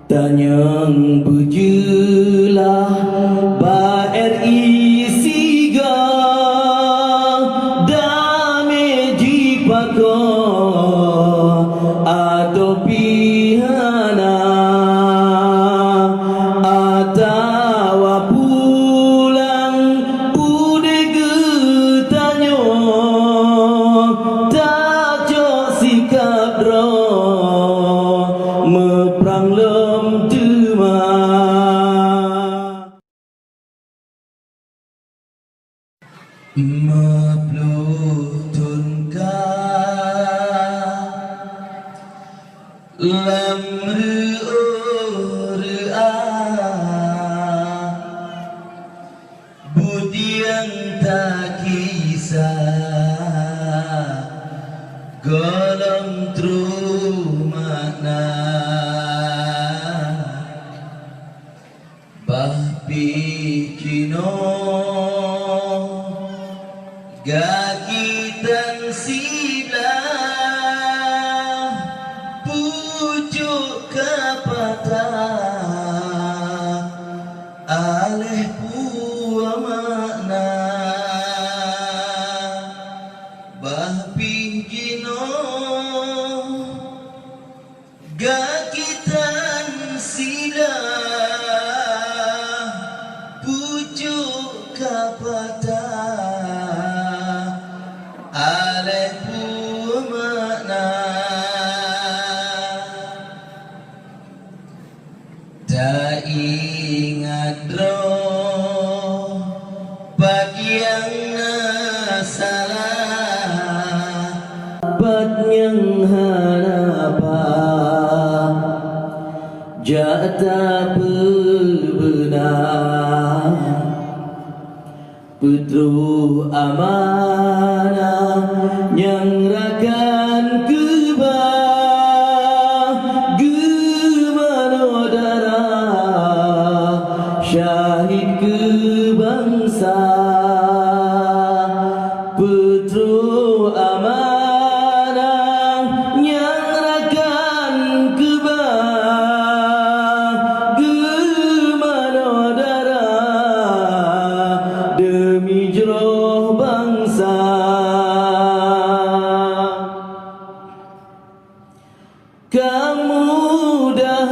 Tanyang bujulah ba RI siga dame jipako atau pihana atawa pulang ude getanyo tak jok sikap dro meprang lem tuma meblutun ka lam re'a budiang tak kisah golong tru makna bahpi kino gakitan silah pucuk kapata aleh pua makna bahpi kino gakitan silah pucuk kapata alaiku makna tak ingat roh bagi yang salah batnyang hanapa jata benar putru amanah yang rakan kebah gemano darah syahid kebangsa putru amanah yang rakan kebah gemano darah demi jroh bangsa kamu dah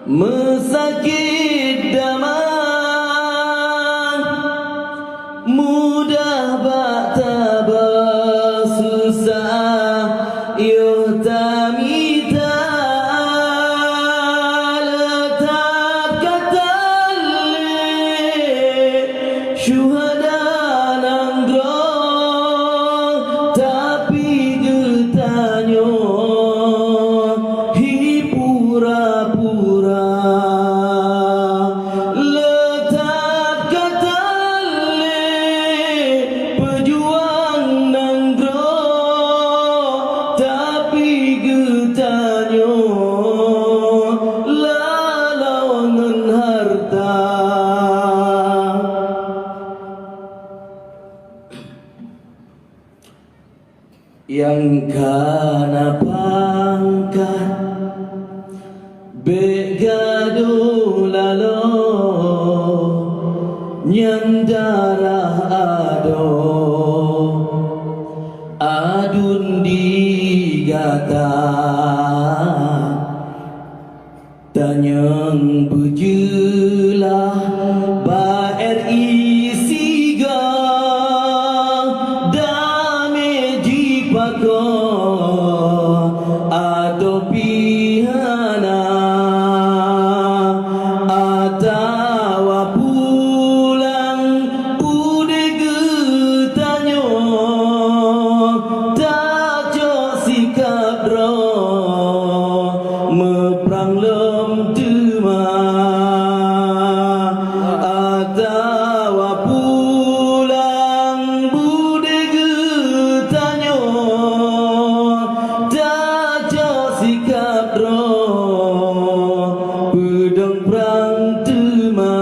mesakit damai mudah bak susah yo tamita letak katale syuhada nanggro tapi getanyo hi pura-pura letak katale pejuang nanggro tapi getanyo lalawangan harta yang kana pangkat begadu lalo nyandarah ado adun digata tanyang bujulah ba RI siga dame jipako atau pihana atawa pulang ude getanyo tak jok sikap dro meprang lem tuma atawa pulang bude getanyo tak jok sikap dro pedang perang tuma